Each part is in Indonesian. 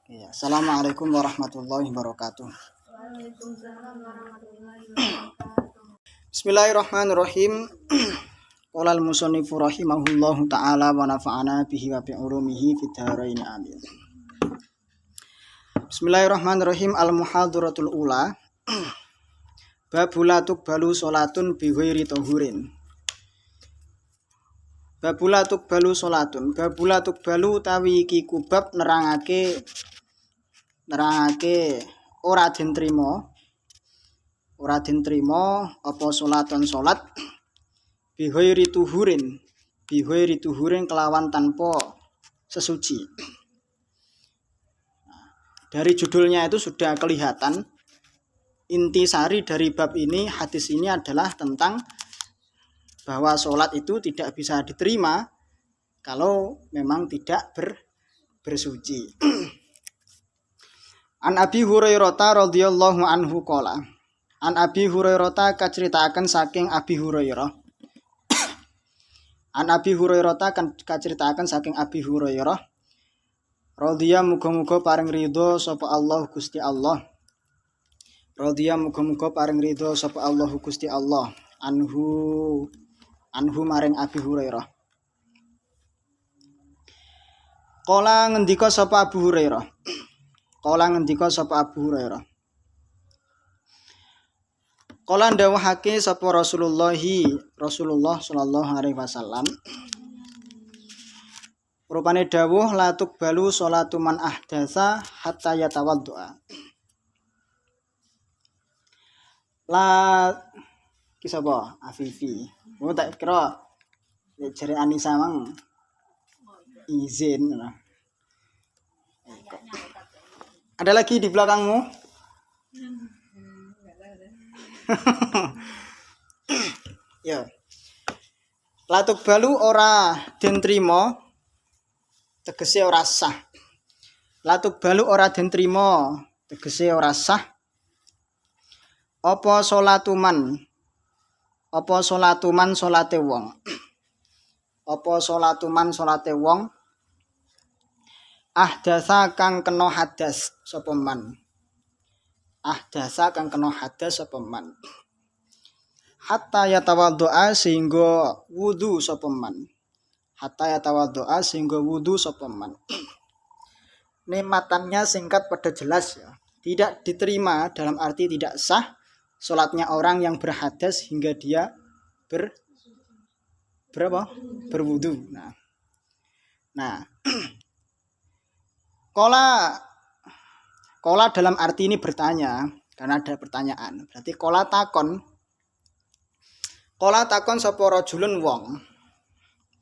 Ya, Assalamualaikum warahmatullahi wabarakatuh. Waalaikumsalam warahmatullahi wabarakatuh. Bismillahirrahmanirrahim. Qala al-musannifu rahimahullahu ta'ala wa nafa'ana bihi wa bi ulumihi fid dharain amin. Bismillahirrahmanirrahim. Al-muhadharatul ula. Babula tuqbalu salatun bi ghairi tahurin. Babula tuqbalu salatun. Babula tuqbalu tawi iki kubab nerangake ora den trima apa salatan salat bi ghairi tuhurin kelawan tanpa sesuci. Dari judulnya itu sudah kelihatan intisari dari bab ini, hadis ini adalah tentang bahwa salat itu tidak bisa diterima kalau memang tidak bersuci. An Abi Hurairah radhiyallahu anhu qala. An Abi Hurairah kaceritakan saking Abi Hurairah. An Abi Hurairah kaceritakan saking Abi Hurairah. Radhiya muga-muga paring ridho sapa Allah Gusti Allah. Radhiya muga-muga paring ridho sapa Allah Gusti Allah. Anhu maring Abi Hurairah. Qala ngendika sapa Abu Hurairah. Qala Rasulullah sallallahu alaihi wasallam. Rupane dawuh la tuqbalu sholatu man ahdatsa hatta yatawaddoa. La kisapa Afifi. Oh tak kira jare Anisa mang izin. Ada lagi di belakangmu? Ya. Latuk balu ora den trima tegese ora sah. Latuk balu ora den trima tegese ora sah. Apa salatuman salate wong. Apa salatuman salate wong ahdasa kang kena hadas sapa man. Ahdasa kang kena hadas sapa man. Hatta yatawaddoa sehingga wudu sapa man. Hatta yatawaddoa sehingga wudu sapa man. Ini matannya singkat pada jelas ya. Tidak diterima dalam arti tidak sah salatnya orang yang berhadas hingga dia berwudu. Nah. Kola dalam arti ini bertanya, karena ada pertanyaan. Berarti kola takon sapa rajulun wong.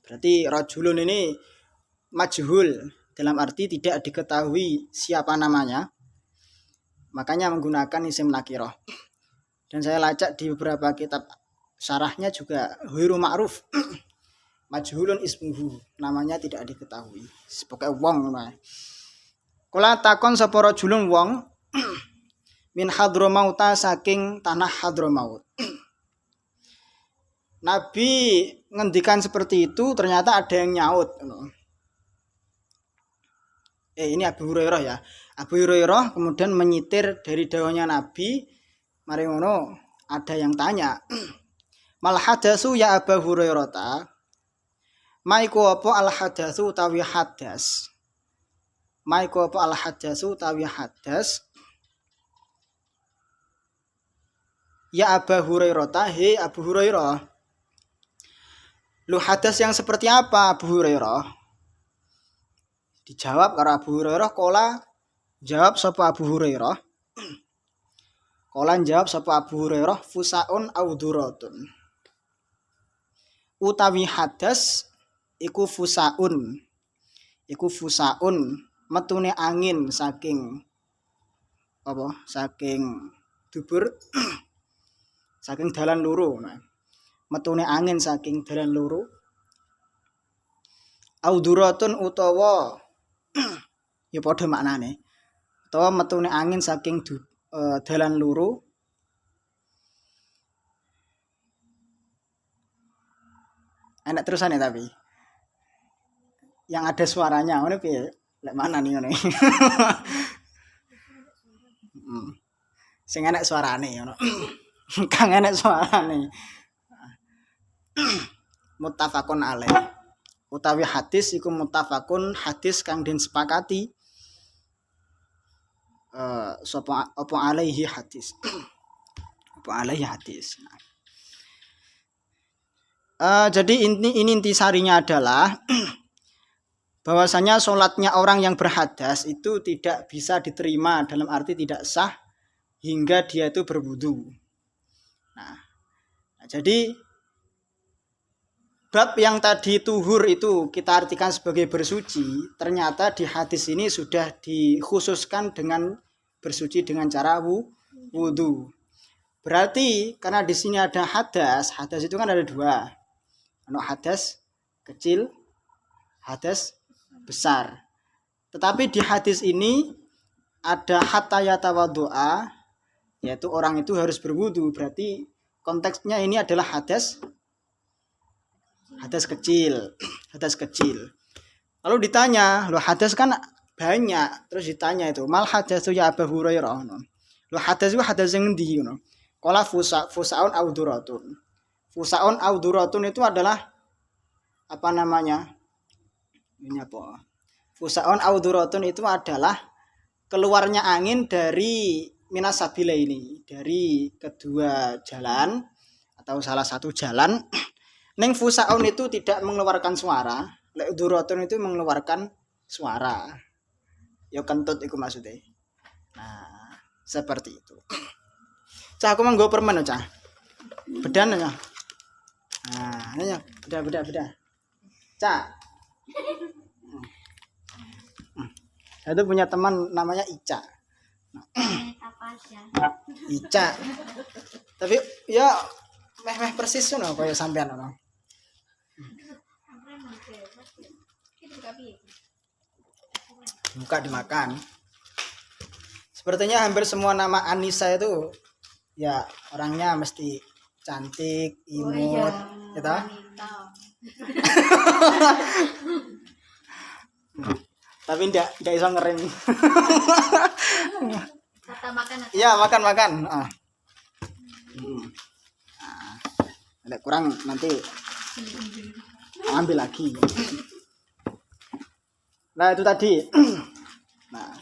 Berarti rajulun ini majhul, dalam arti tidak diketahui siapa namanya. Makanya menggunakan isim nakirah. Dan saya lacak di beberapa kitab syarahnya juga ghairu ma'ruf. Majhulun ismuhu, namanya tidak diketahui. Sebagai wong nah. Kala takon sapa rajulun wong min Hadramaut saking tanah Hadramaut. Nabi ngendikan seperti itu, ternyata ada yang nyaut. Ini Abu Hurairah ya. Abu Hurairah kemudian menyitir dari dawuhnya Nabi, mari ngono ada yang tanya. Mal hadasu ya Abu Hurairah ta? Maiku apa al hadasu utawi hadas? Maiku apa al hadasu utawi hadas? Ya Abu Hurairah ta, he Abu Hurairah. Lu hadas yang seperti apa Abu Hurairah? Dijawab karo Abu Hurairah, kola jawab sapa Abu Hurairah. Kola jawab sapa Abu Hurairah, fusaun auduratun. Utawi hadas iku fusaun. Metune angin saking apa? Saking dubur saking dalan loro. Nah, metune angin saking dalan loro. Auduratun utawa ya padha maknane. Utawa metune angin saking dalan loro. Enak terusane tapi yang ada suaranya ngono piye? Lek mana nih ngono. Sing enek suarane ngono. Kang enek suarane. Muttafaqun alaih. Utawi hadis iku muttafaqun hadis kang den sepakati sapa apa alaihi hadis. Apa alaihi hadis. Jadi ini intisarinya adalah bahwasanya sholatnya orang yang berhadas itu tidak bisa diterima, dalam arti tidak sah hingga dia itu berwudu. Nah, jadi bab yang tadi tuhur itu kita artikan sebagai bersuci, ternyata di hadis ini sudah dikhususkan dengan bersuci dengan cara wudu. Berarti karena di sini ada hadas itu kan ada dua. Hadas kecil, hadas besar. Tetapi di hadis ini ada hatta yatawaddu'a, yaitu orang itu harus berwudu. Berarti konteksnya ini adalah hadas kecil. Lalu ditanya, lo hadas kan banyak, terus ditanya itu, mal hadas itu ya Abu Hurairah. Lo hadas itu hadas yang ngendi ngono. Qala fusaun auduratun. Fusaun auduratun itu adalah apa namanya? Ini apa? Fusaun auduratun itu adalah keluarnya angin dari minasabila ini, dari kedua jalan atau salah satu jalan. Neng fusaun itu tidak mengeluarkan suara, lek duratun itu mengeluarkan suara. Ya kentut itu maksudnya. Nah, seperti itu. Cah aku mau nggo permen cah. Bedan ya. Nah, ini ya, beda. Cah. Saya tuh punya teman namanya Ica. Ica. Tapi ya meh persis ngono kaya sampean ngono. Buka dimakan. Sepertinya hampir semua nama Anissa itu ya orangnya mesti cantik, imut, gitu. Tapi ndak iso ngerem. Kata makan. Iya, makan. Ada kurang nanti ambil lagi. Nah, itu tadi. Nah,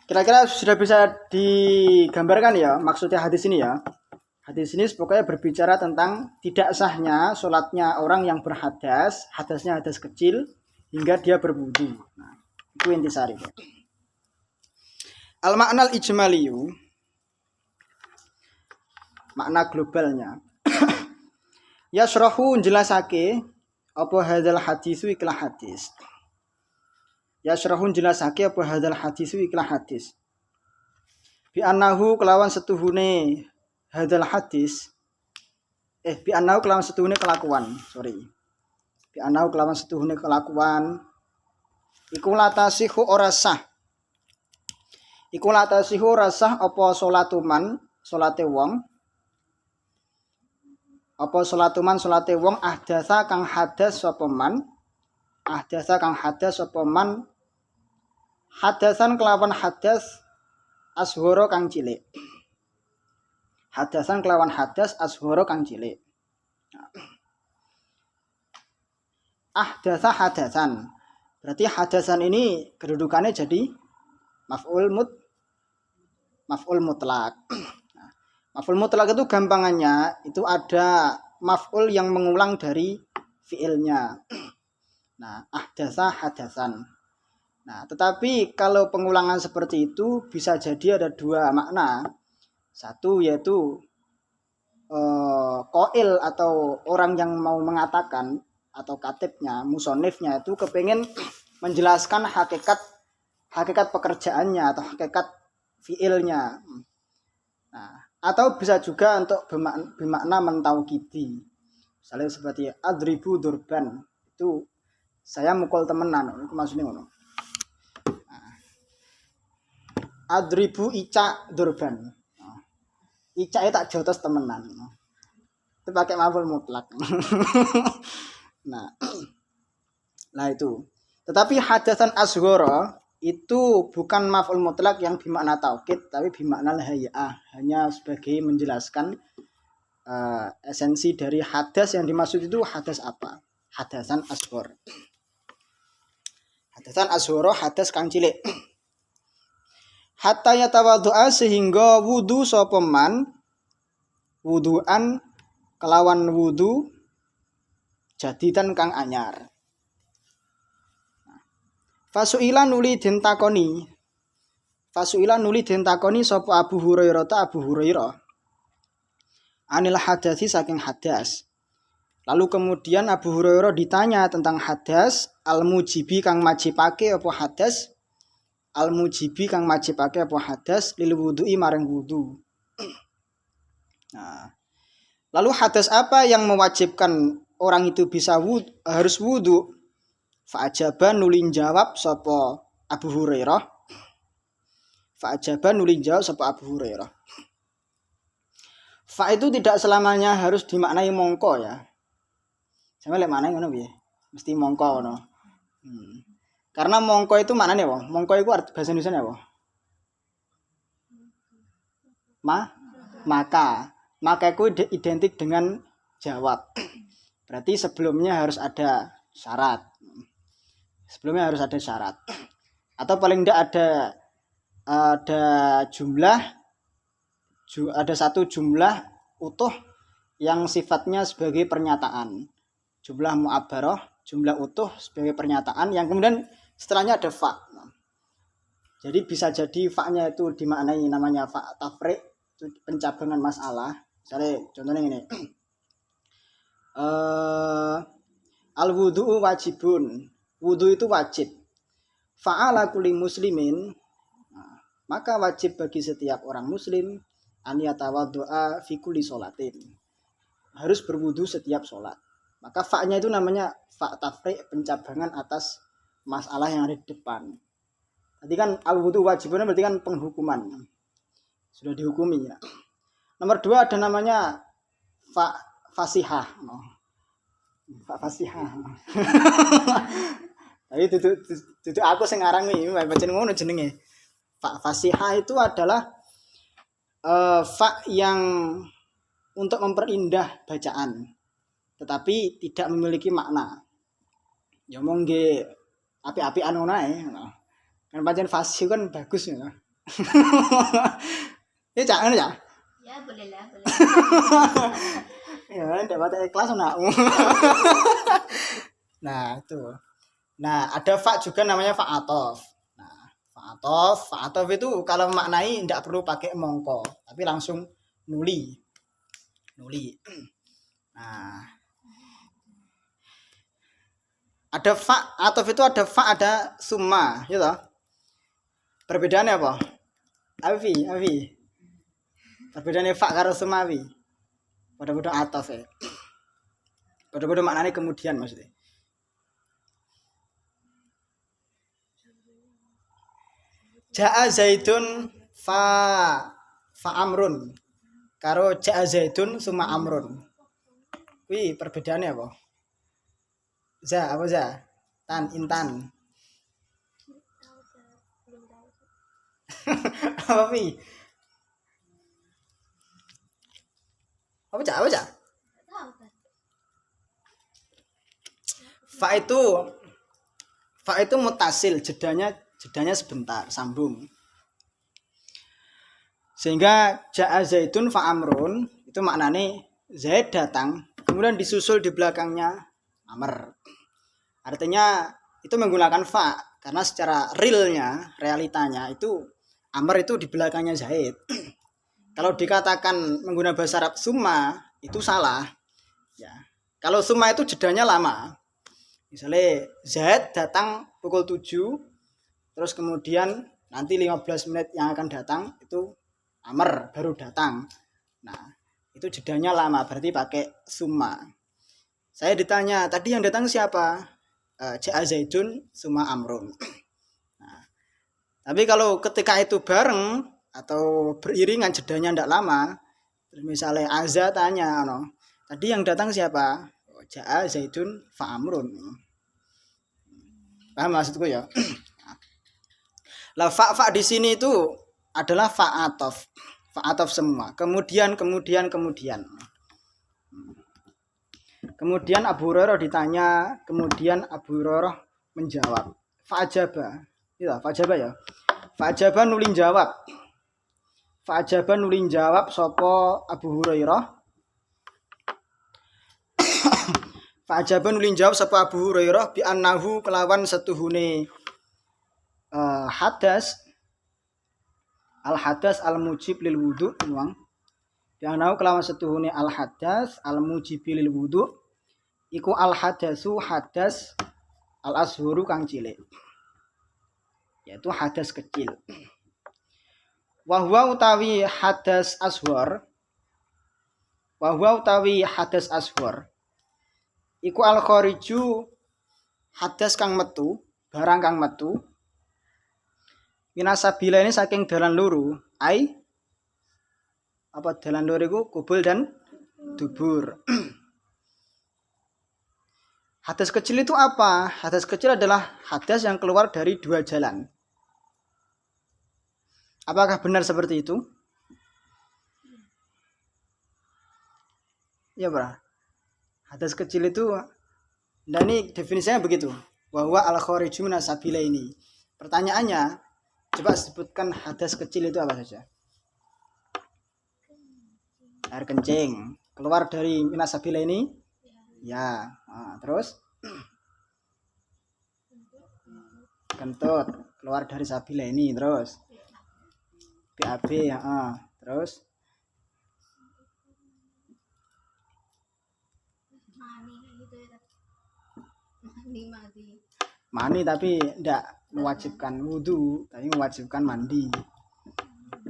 kira-kira sudah bisa digambarkan ya maksudnya hadis ini ya. Hadis ini pokoknya berbicara tentang tidak sahnya sholatnya orang yang berhadas, hadasnya hadas kecil hingga dia berwudu. Nah, itu intisari. Al-ma'nal ijmaliyu, makna globalnya. Yasrahu jelasake apa hadzal hadisu iklah hadis. Yasrahu jelasake apa hadzal hadisu iklah hadis. Bi annahu kelawan setuhune hadzal hadis. Bi annahu kelawan setuhune kelakuan, Bi annahu kelawan setuhune kelakuan iku latasihu ora sah. Iku latasihu ora sah apa salate wong. Apa salate wong ahdasa kang hadas sapa man. Hadasan kelawan hadas ashoro kang cilik. Hadasan kelawan hadas ashoro kang cilik. Ahdasa hadasan. Berarti hadasan ini kedudukannya jadi maf'ul mutlak. Maf'ul mutlak itu gampangannya itu ada maf'ul yang mengulang dari fiilnya. Nah, ahdasa hadasan. Nah, tetapi kalau pengulangan seperti itu bisa jadi ada dua makna. Satu yaitu qail atau orang yang mau mengatakan atau katibnya, musonifnya itu kepengen menjelaskan hakikat pekerjaannya atau hakikat fiilnya. Nah, atau bisa juga untuk bermakna mentaukidi. Misalnya seperti adribu durban, itu saya mukul temenan, itu maksudnya ngono. Nah, adribu ica durban. Ica itu tak jotos temenan. Itu pakai maf'ul mutlak. Nah itu. Tetapi hadatsan asghara itu bukan maf'ul mutlak yang bermakna taukid, tapi bermakna hay'ah, hanya sebagai menjelaskan esensi dari hadas yang dimaksud itu hadas apa? Hadasan asghar. Hadasan asghara hadas kang cilik. Hatta yatawaddu'a sehingga wudu sapa man wuduan kelawan wudu jadidan kang anyar. Fasuila nuli den takoni sapa Abu Hurairah anil hadasi saking hadas. Lalu kemudian Abu Hurairah ditanya tentang hadas, al-mujibi kang majibake apa hadas? Al-mujibi kang majibake apa hadas lil wudu'i maring wudu. Nah, lalu hadas apa yang mewajibkan orang itu bisa harus wudu? Fa'ajaba nulin jawab sapa Abu Hurairah. Fa itu tidak selamanya harus dimaknai mongko ya. Sampe lek maknane ngono piye? Mesti mongko ngono. Karena mongko itu maknane apa? Mongko itu arti bahasa Indonesia apa? Maka itu identik dengan jawab. Berarti sebelumnya harus ada syarat. Atau paling tidak ada satu jumlah utuh yang sifatnya sebagai pernyataan. Jumlah mu'abbarah, jumlah utuh sebagai pernyataan yang kemudian setelahnya ada fa. Jadi bisa jadi fa-nya itu dimaknai namanya fa tafriq, itu pencabangan masalah. Misalnya contohnya ini. Al-wudu'u wajibun. Wudu itu wajib. Fa'ala kulli muslimin, maka wajib bagi setiap orang muslim an yatawaddu'a fi kulli sholatin. Harus berwudu setiap sholat. Maka fa-nya itu namanya fa tafriq, pencabangan atas masalah yang ada di depan. Tadi kan al-wudu wajibun berarti kan penghukuman. Sudah dihukumi ya. Nomor 2 ada namanya fa fasihah. Fa fasihah. Tapi itu aku sing ngarang iki, bacaan ngono jenenge. Fa fasihah itu adalah fa yang untuk memperindah bacaan, tetapi tidak memiliki makna. Ya mong nggih api-apian ngono ae. Kan pancen fasih kan bagus ya. Ya jangan ya. Ya boleh lah. Ya dapat kelas anakmu. Nah, itu. Nah, ada fa juga namanya fa atof. Nah, fa atof itu kalau maknai tidak perlu pakai mongko, tapi langsung nuli. Nah, ada fa atof itu ada fa ada summa, gitu. Perbedaannya apa? Afi. Perbedaannya fa karo summa afi. Pada atof ya. Pada maknanya kemudian maksudnya. Ja'a zaidun fa amrun. Karo ja'a zaidun summa amrun. Kuwi perbedaannya apa? Apa za? Intan. Apa pi? Apa ja? Fa itu mutasil, jedanya sebentar, sambung. Sehingga ja'a zaidun fa amrun itu maknanya Zaid datang, kemudian disusul di belakangnya amr. Artinya itu menggunakan fa karena secara realitanya itu amr itu di belakangnya Zaid. Kalau dikatakan menggunakan bahasa Arab summa itu salah. Ya. Kalau summa itu jedanya lama. Misalnya Zaid datang pukul 7, terus kemudian nanti 15 menit yang akan datang itu amr baru datang. Nah, itu jedanya lama, berarti pakai summa. Saya ditanya, tadi yang datang siapa? Ja'a zaidun summa amrun. Nah, tapi kalau ketika itu bareng atau beriringan jedanya tidak lama, terus misalnya Azza tanya, tadi yang datang siapa? Ja'a zaidun fa amrun. Paham maksudku ya? Lah fa di sini itu adalah fa'atof. Fa'atof semua. Kemudian. Kemudian Abu Hurairah ditanya, kemudian Abu Hurairah menjawab. Fa'ajaba. Ya, fa'ajaba ya. Fa'ajaba nulin jawab. Fa'ajaba nulin jawab sapa Abu Hurairah. Fa'ajaba nulin jawab sapa Abu Hurairah bi annahu kelawan setuhune hadas al hadas al mujib lil wudu nuang. Bi annahu kelawan setuhune al hadas al mujib lil wudu iku al hadasu hadas al ashuru kang cilik. Yaitu hadas kecil. Wahwa utawi hadas ashwar iku al khariju hadas kang metu, barang kang metu minasabila ini saking dalan loro ai apa dalan loro iku kubul dan dubur. Hadas kecil itu apa? Hadas kecil adalah hadas yang keluar dari dua jalan. Apakah benar seperti itu? Ya, Bro. Hadas kecil itu, dan ini definisinya begitu. Bahwa al-khariju minasabila ini. Pertanyaannya, coba sebutkan hadas kecil itu apa saja? Air kencing. Keluar dari minasabila ini? Ya. Nah, terus? Kentut. Keluar dari sabila ini. Terus? BAB, terus mani tapi tidak mewajibkan wudu, tapi mewajibkan mandi.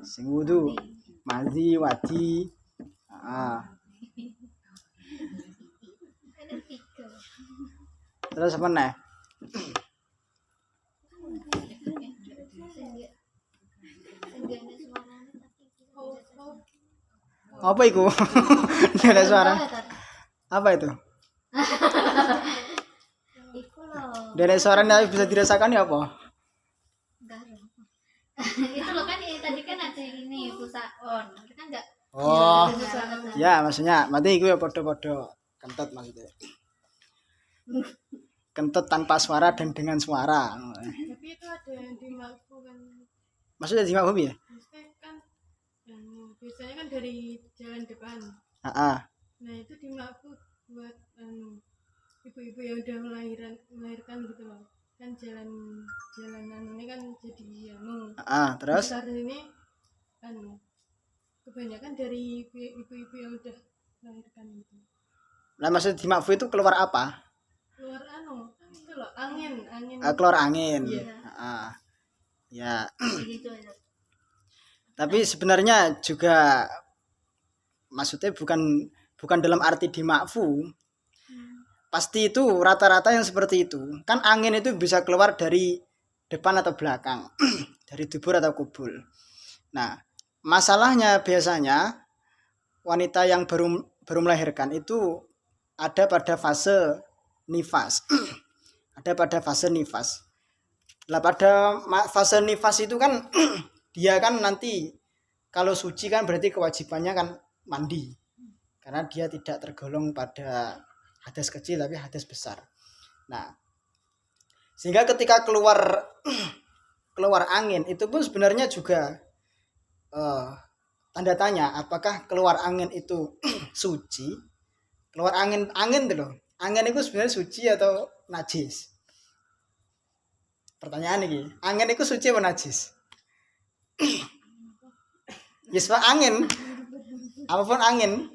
Sing wudu mandi wadi. Terus apa nih? Apa itu? Tidak ada suara. Apa itu? Dari suara yang bisa dirasakan ya apa? Itu loh kan tadi kan ada ini pulsa on. Kan enggak. Oh. Ya, maksudnya berarti itu ya podo-podo kentut maksudnya. Kentut tanpa suara dan dengan suara. Tapi itu ada yang dimakfu kan. Maksudnya dimakfu ya? Biasanya kan dari jalan depan. Nah itu dimakfu buat ibu-ibu yang udah melahirkan gitu loh. Kan jalanan ini kan jadi terus besar ini kebanyakan dari ibu-ibu yang udah melahirkan gitu. Nah maksud dimakfu itu keluar apa? Keluar itu loh angin. Keluar angin. Ya. Tapi sebenarnya juga maksudnya bukan dalam arti dimakfu. Pasti itu rata-rata yang seperti itu. Kan angin itu bisa keluar dari depan atau belakang, dari dubur atau kubul. Nah, masalahnya biasanya wanita yang baru melahirkan itu ada pada fase nifas. Ada pada fase nifas. Lah pada fase nifas itu kan dia kan nanti kalau suci kan berarti kewajibannya kan mandi. Karena dia tidak tergolong pada hadas kecil tapi hadas besar. Nah, sehingga ketika keluar angin itu pun sebenarnya juga tanda tanya apakah keluar angin itu suci. Keluar angin itu loh. Angin itu sebenarnya suci atau najis? Pertanyaan ini, angin itu suci atau najis? Yes, Pak, angin. Apapun angin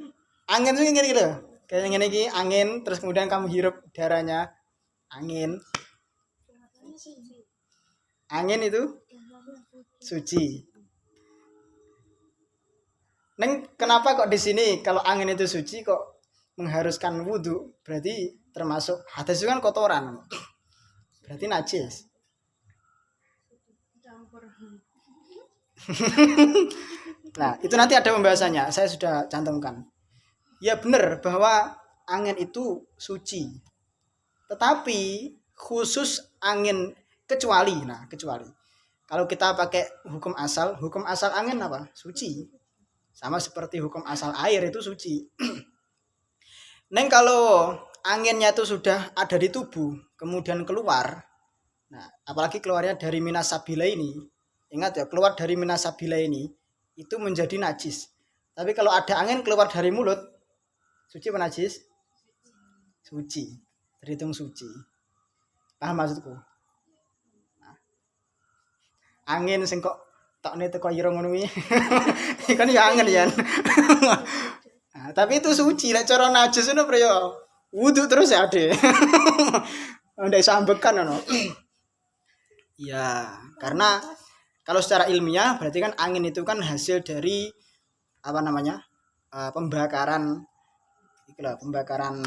itu gini gitu. Kayak gini angin, terus kemudian kamu hirup udaranya. Angin itu suci. Neng, kenapa kok di sini kalau angin itu suci kok mengharuskan wudu? Berarti termasuk hadas itu kan kotoran. Berarti najis. Nah, itu nanti ada pembahasannya. Saya sudah cantumkan. Ya benar bahwa angin itu suci. Tetapi khusus angin kecuali kalau kita pakai hukum asal angin apa? Suci. Sama seperti hukum asal air itu suci. Neng kalau anginnya itu sudah ada di tubuh, kemudian keluar, nah apalagi keluarnya dari minasabila ini, ingat ya keluar dari minasabila ini, itu menjadi najis. Tapi kalau ada angin keluar dari mulut, suci apa najis? Suci, terhitung suci. Paham maksudku? Angin sing kok tokne teko ira ngono kuwi. Kan ya angin ya. Nah, tapi itu suci lek cara najis ngono bro ya. Wudu terus ya, Ade. Ndak iso ambekan ngono. Ya, karena kalau secara ilmiah berarti kan angin itu kan hasil dari apa namanya? Pembakaran itulah, pembakaran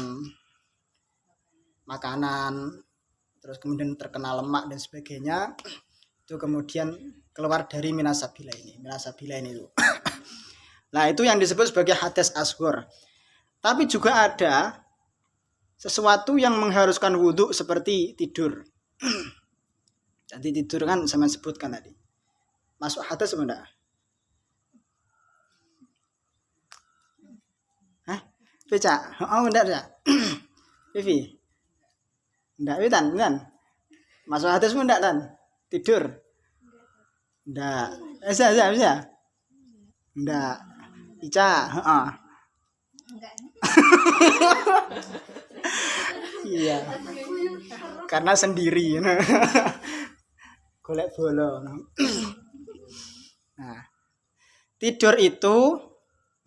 makanan, terus kemudian terkena lemak dan sebagainya. Itu kemudian keluar dari minasabila ini itu. Nah itu yang disebut sebagai hadas asghar. Tapi juga ada sesuatu yang mengharuskan wudhu seperti tidur. Jadi tidur kan saya sebutkan tadi masuk hadas apa enggak? Hah? Beca? Oh enggak ya. Vivi? Enggak, Witan? Masuk hadas pun enggak, Tan? Tidur? Enggak. Bisa. Enggak. Ica, Enggak. Iya. Karena sendiri. Golek bola. Nah, tidur itu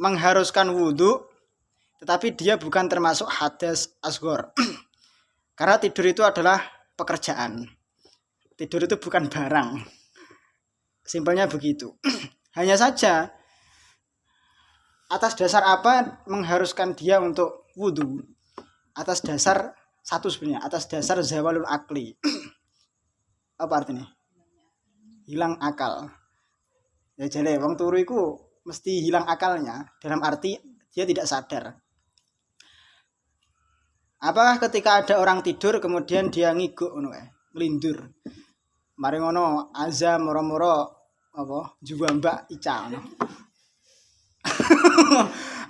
mengharuskan wudhu, tetapi dia bukan termasuk hadas asghar. Karena tidur itu adalah pekerjaan. Tidur itu bukan barang. Simpelnya begitu. Hanya saja atas dasar apa mengharuskan dia untuk wudhu? Atas dasar satu sebenarnya, atas dasar zawalul akli. Apa artinya? Hilang akal. Ya jadi wong turu iku mesti hilang akalnya, dalam arti dia tidak sadar. Apakah ketika ada orang tidur kemudian dia ngiguk ngono kae, nglindur. Mari ngono azam moro-moro apa juwamba ica ngono.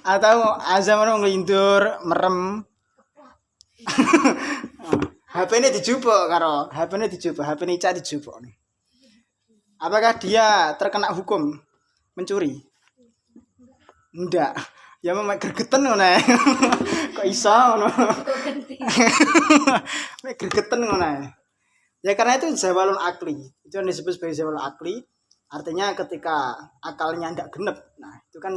Atau azam moro nglindur merem. HP-ne dijupuk karo HP-ne Ica dijupuk. Apakah dia terkena hukum mencuri? Enggak. Ya memang gregeten ngono ae. Kok iso ngono? Mek gregeten ngono ae. Ya karena itu zawalul akli. Itu yang disebut sebagai zawalul akli. Artinya ketika akalnya ndak genep. Nah, itu kan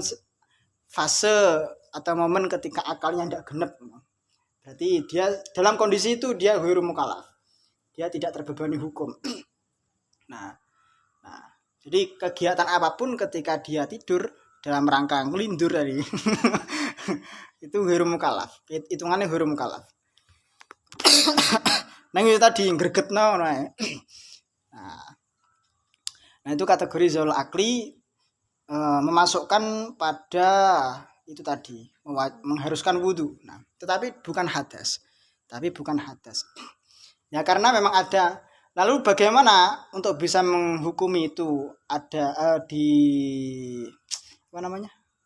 fase atau momen ketika akalnya ndak genep. Berarti dia dalam kondisi itu dia ghairu mukallaf. Dia tidak terbebani hukum. Nah, jadi kegiatan apapun ketika dia tidur dalam rangka ngelindur tadi itu ghairu mukallaf. Hitungannya ghairu mukallaf. Nang itu tadi gregetno ngono. Nah, itu kategori zawal akli memasukkan pada itu tadi mengharuskan wudhu. Nah, tetapi bukan hadas. Ya karena memang ada. Lalu bagaimana untuk bisa menghukumi itu ada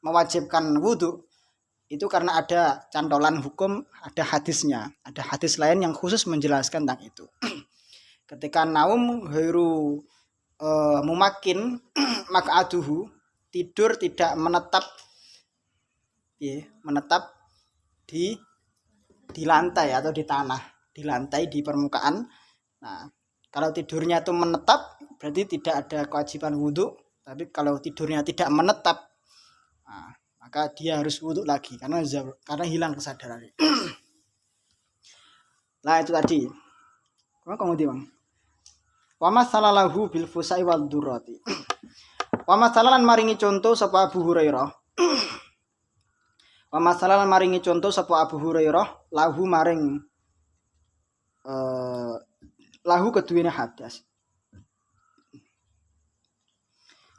mewajibkan wudhu? Itu karena ada cantolan hukum, ada hadisnya. Ada hadis lain yang khusus menjelaskan tentang itu. Ketika naum ghairu mumakin maq'aduhu, tidur tidak menetap di lantai atau di tanah, di lantai, di permukaan. Nah, kalau tidurnya itu menetap berarti tidak ada kewajiban wudhu. Tapi kalau tidurnya tidak menetap, nah, maka dia harus wudhu lagi karena hilang kesadaran. Nah itu tadi. Kamu di bang. Wa masalahu bil fusai wal durrati. Wa masalan maringi contoh sapa Abu Hurairah. Wa masalan maringi contoh sapa Abu Hurairah lahu maring lahu keduwene hadas.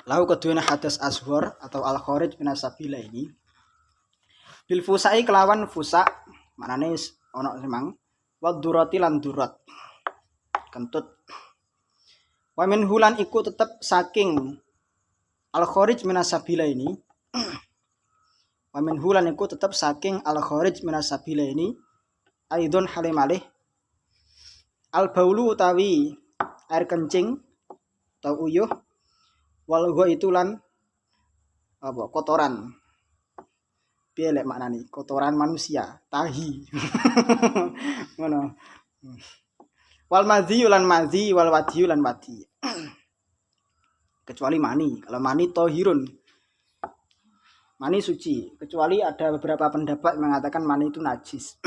Lahu keduwene hadas asghar atau al kharij min asabila ini. Bil fusai kelawan fusa, manane ana semang wa durrati lan durrat. kentut. Wa min hulan iku tetep saking al kharij minasabila ini. Wa min hulan iku tetep saking al kharij minasabila ini aidon halimalih al baulu utawi air kencing atau uyuh wal itu lan apa kotoran. Piye lek maknane kotoran manusia, tahi. Ngono. Wal madhi lan madhi wal wadhi lan wadhi. Kecuali mani. Kalau mani tohirun. Mani suci. Kecuali ada beberapa pendapat yang mengatakan mani itu najis.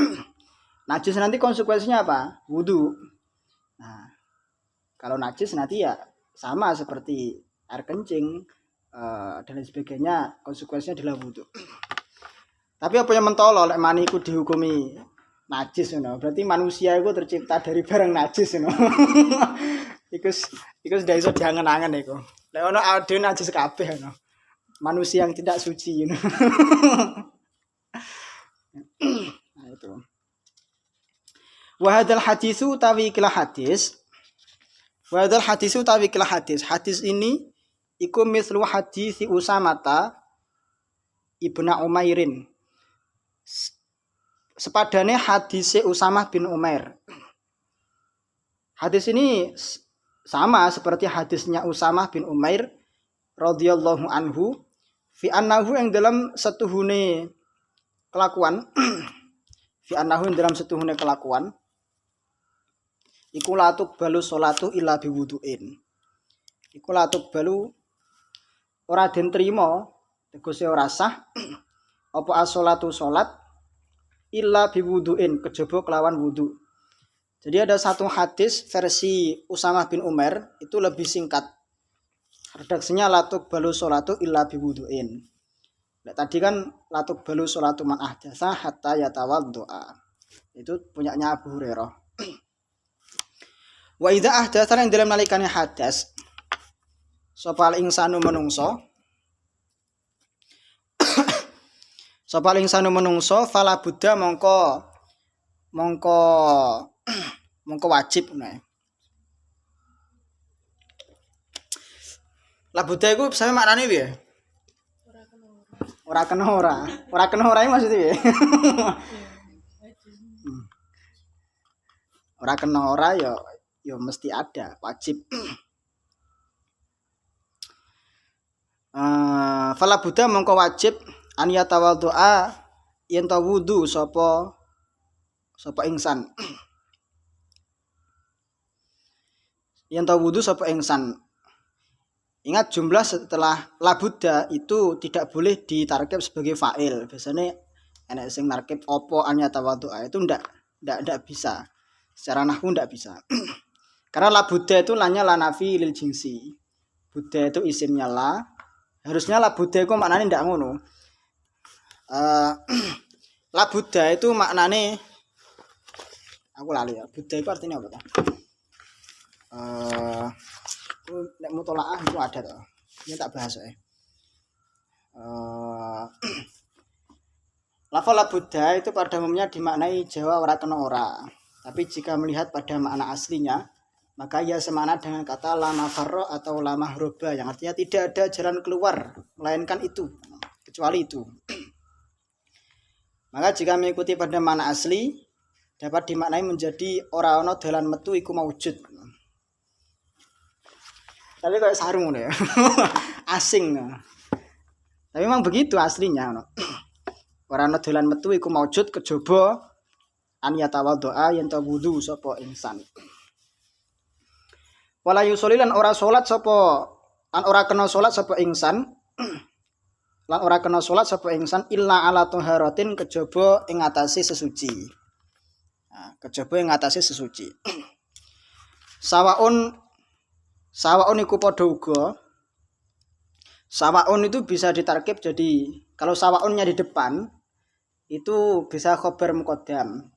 Najis nanti konsekuensinya apa? Wudu. Nah, kalau najis nanti ya sama seperti air kencing dan lain sebagainya. Konsekuensinya adalah wudu. Tapi apa yang mentolo lek mani iku dihukumi najis ngono. Berarti manusia itu tercipta dari barang najis ngono. Iku sudah iso diangen-angen iku. Lek ono ade najis kabeh ngono. Manusia yang tidak suci ngono. Nah itu. Wa hadzal hadisu tawi kila hadis. Wa hadzal hadisu tawi kila hadis. Hadis ini iku mislu hadis Usamata Ibnu Umairin. Sepadane hadis Usamah bin Umair. Hadis ini sama seperti hadisnya Usamah bin Umair radhiyallahu anhu fi annahu yang dalam setuhune kelakuan fi annahu yang dalam setuhune kelakuan iku latuk balu sholatu illa biwuduin. Iku latuk balu ora den trima tegese ora sah apa as-sholatu sholat illa biwuduin kejaba kelawan wudu. Jadi ada satu hadis versi Usamah bin Umar itu lebih singkat. Redaksinya latuk balu sholatu illa biwuduin. Nah, tadi kan latuk balu sholatu man ahdatsa hatta yatawaddoa. Itu punyanya Abu Hurairah. Wa idza ahdatsa ing dalam nalikane hadas sapa insanu menungso sapa insanu menungso fala buddha mongko wajib nah. La buddha iku sampe maknane piye? Ora kena ora. Ora kena ora iki maksudnya piye? Ora kena ora ya mesti ada, wajib. Fala buddha mongko wajib an yatawaddoa yen ta wudu sapa ingsan. Yen ta wudu sapa ingsan. Ingat jumlah setelah la buddha itu tidak boleh ditarkib sebagai fa'il. Biasanya enek sing narkib opo an yatawaddoa itu ndak bisa. Secara nahwu ndak bisa. Karena la buddha itu lanya la nafi lil jinsi. Buddha itu isimnya la. Harusnya la buddha itu maknanya ndak ngono. La buddha itu maknanya aku lali ya. Buddha itu artinya apa? Nek mutolaah itu ada tuh. Ini tak bahas ya. Lafal la buddha itu pada umumnya dimaknai Jawa ora kena ora. Tapi jika melihat pada makna aslinya, maka ia semakna dengan kata la mafarra atau la mahroba yang artinya tidak ada jalan keluar melainkan itu, kecuali itu. Maka jika mengikuti pada makna asli dapat dimaknai menjadi ora ana dalan metu iku maujud. Tapi kayak sarung ya. Asing. Tapi memang begitu aslinya. Ora ana dalan metu iku maujud kejaba an yatawaddoa yen ta wudu sapa insan. Wala yusolli lan ora salat sapa lan ora kena salat sapa insan. Lan ora kena salat sapa insan illa ala taharatin kejaba ing atase sesuci. Nah, kejaba ing atase sesuci. Sawaun iku padha uga. Sawaun itu bisa ditarkib jadi kalau sawaunnya di depan itu bisa khobar muqaddam.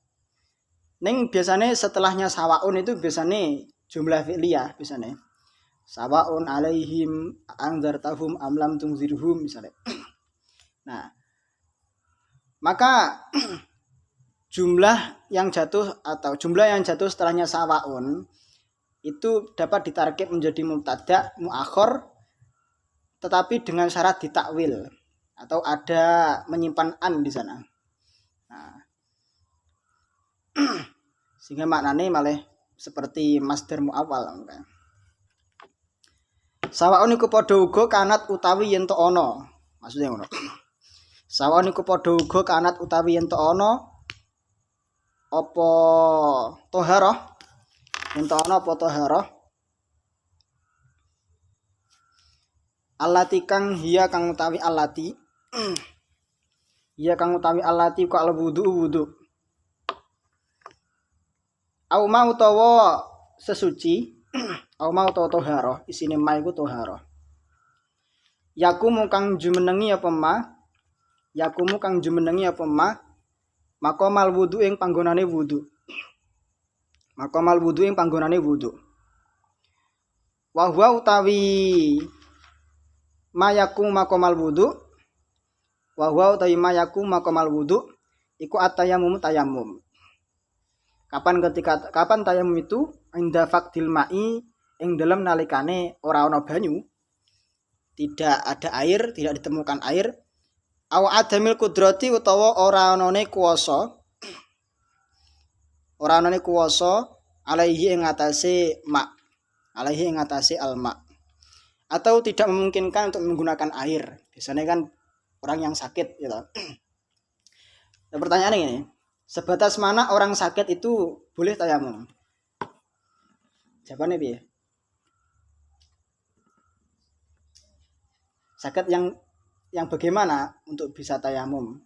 Ning biasanya setelahnya sawaun itu biasanya jumlah fi'liyah biasanya. Sawaun alaihim anzartahum am lam tunzirhum misalnya. Nah, maka jumlah yang jatuh setelahnya sawaun itu dapat ditarkib menjadi mubtada muakhir tetapi dengan syarat ditakwil atau ada menyimpan an di sana. Nah, sehingga maknanya malah seperti masdar muawwal. Sawaun iku padha uga kanat utawi yen to ana. Maksudnya ngono. Sawaun iku padha uga kanat utawi yen to ana apa toharah. Yen to ana apa toharah. Allati kang hiya kang utawi allati. Hiya kang utawi allati kok wudu. Au mau utawa sesuci. Au mau utawa toharah, isine ma iku toharah. Yakumu kang jumenengi apa ma? Yakumu kang jumenengi apa ma? Maqamal wudu ing panggonane wudu. Maqamal wudu ing panggonane wudu. Wa huwa utawi mayakum maqamal wudu. Wa huwa utawi mayakum maqamal wudu iku at-tayammum tayammum. Kapan tayamum itu? Inda faqdil ma'i ing dalam nalikane ora ana banyu, tidak ada air, tidak ditemukan air, aw adamil kudrati utawa ora anane kuwasa alaihi ing atase ma, alaihi ing atase alma, atau tidak memungkinkan untuk menggunakan air. Biasanya kan orang yang sakit gitu. Nah, pertanyaannya ini, sebatas mana orang sakit itu boleh tayamum? Jawabannya piye? Sakit yang bagaimana untuk bisa tayamum?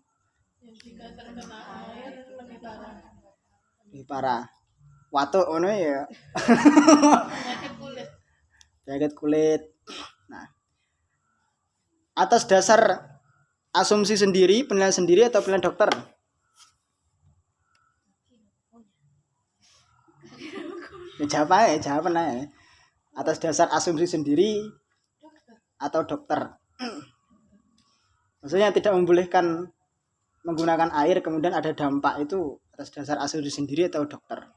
Jika terkena air lebih parah. Lebih parah. Watuk ngono ya. Penyakit kulit. Nah. Atas dasar asumsi sendiri, penilaian sendiri atau penilaian dokter? Jawaban aja. Atas dasar asumsi sendiri atau dokter. Maksudnya tidak membolehkan menggunakan air kemudian ada dampak itu atas dasar asumsi sendiri atau dokter.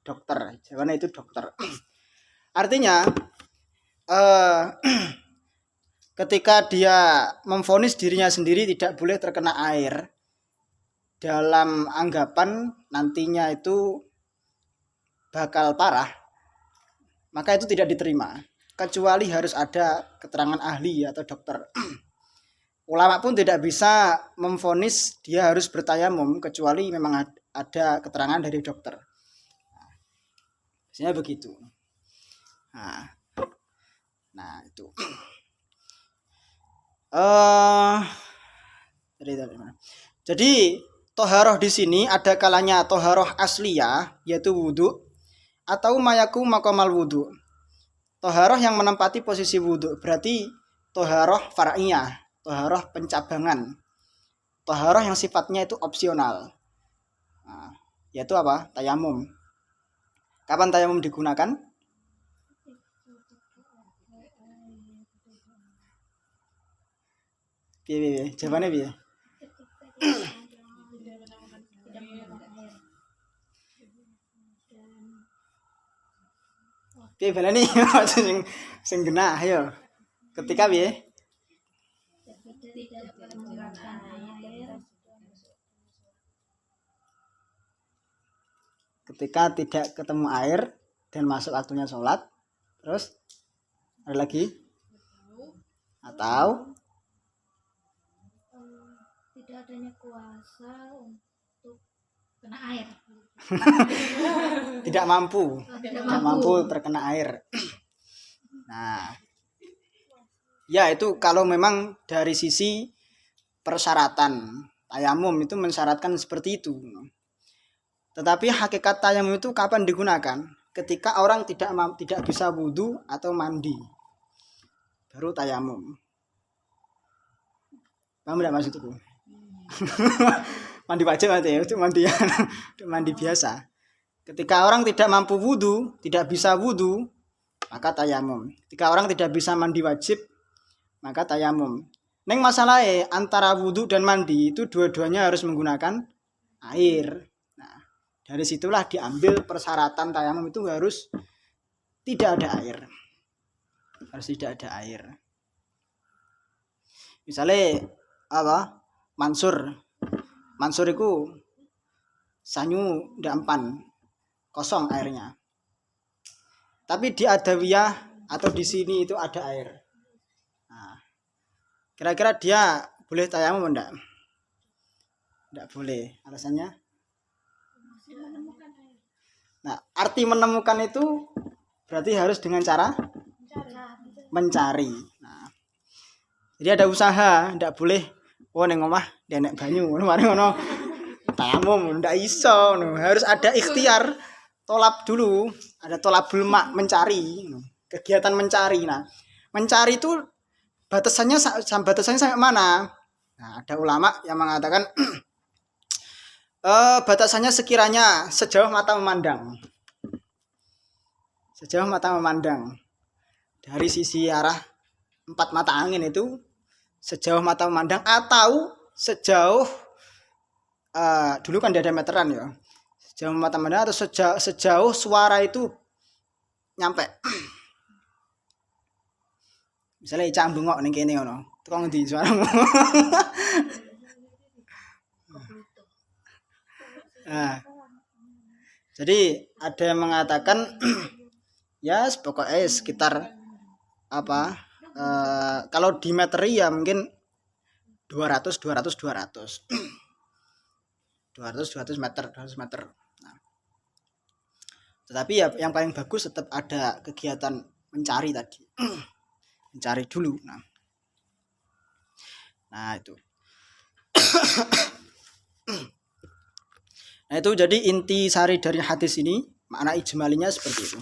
Dokter, jawabannya itu dokter. Artinya ketika dia memvonis dirinya sendiri tidak boleh terkena air dalam anggapan nantinya itu bakal parah, maka itu tidak diterima kecuali harus ada keterangan ahli atau dokter. Ulama pun tidak bisa memvonis dia harus bertayamum kecuali memang ada keterangan dari dokter. Biasanya begitu. Nah itu. Jadi toharoh di sini ada kalanya toharoh asliyah yaitu wudu atau mayaku maqamal wudu. Toharoh yang menempati posisi wudu berarti toharoh far'iyah, toharoh pencabangan, toharoh yang sifatnya itu opsional. Nah, yaitu apa? Tayamum. Kapan tayamum digunakan? Piye? Jawabannya piye? Piye baleni sing genah ayo. Ketika piye? Ketika tidak ketemu air dan masuk waktunya sholat, terus ada lagi? Atau tidak adanya kuasa untuk kena air. Tidak mampu terkena air. Nah, ya itu kalau memang dari sisi persyaratan tayamum itu mensyaratkan seperti itu. Tetapi hakikat tayamum itu kapan digunakan? Ketika orang tidak bisa wudu atau mandi, baru tayamum. Paham tidak maksudku? Mandi wajib ya, itu mandi biasa. Ketika orang tidak mampu wudu, tidak bisa wudu, maka tayamum. Ketika orang tidak bisa mandi wajib, maka tayamum. Neng masalahnya antara wudu dan mandi itu dua-duanya harus menggunakan air. Nah, Dari situlah diambil persyaratan tayamum itu harus tidak ada air. Harus tidak ada air. Misalnya apa? Mansur itu sanyu ndak empan, kosong airnya. Tapi di Adawiyah atau di sini itu ada air. Nah, kira-kira dia boleh tayamum enggak? Enggak boleh. Alasannya? Nah, arti menemukan itu berarti harus dengan cara mencari. Nah, jadi ada usaha, enggak boleh ning omah denek banyu, mari ngono. Tayamum ndak iso, harus ada ikhtiar. Tolab dulu, ada tolabul mak, mencari, kegiatan mencari. Nah, mencari itu batasannya sampai mana? Nah, ada ulama yang mengatakan batasannya sekiranya sejauh mata memandang. Sejauh mata memandang. Dari sisi arah 4 mata angin itu sejauh mata memandang atau sejauh dulu kan ada meteran ya. Sejauh mata memandang atau sejauh suara itu nyampe. Misalnya Icang bengok ning kene ngono. Teko ngendi suaramu? Nah, jadi ada yang mengatakan ya pokoknya sekitar apa kalau di meteri ya mungkin 200 meter. Nah, tetapi ya yang paling bagus tetap ada kegiatan mencari tadi. Mencari dulu. Nah itu. Nah itu jadi inti sari dari hadis ini, makna ijmalinya seperti itu.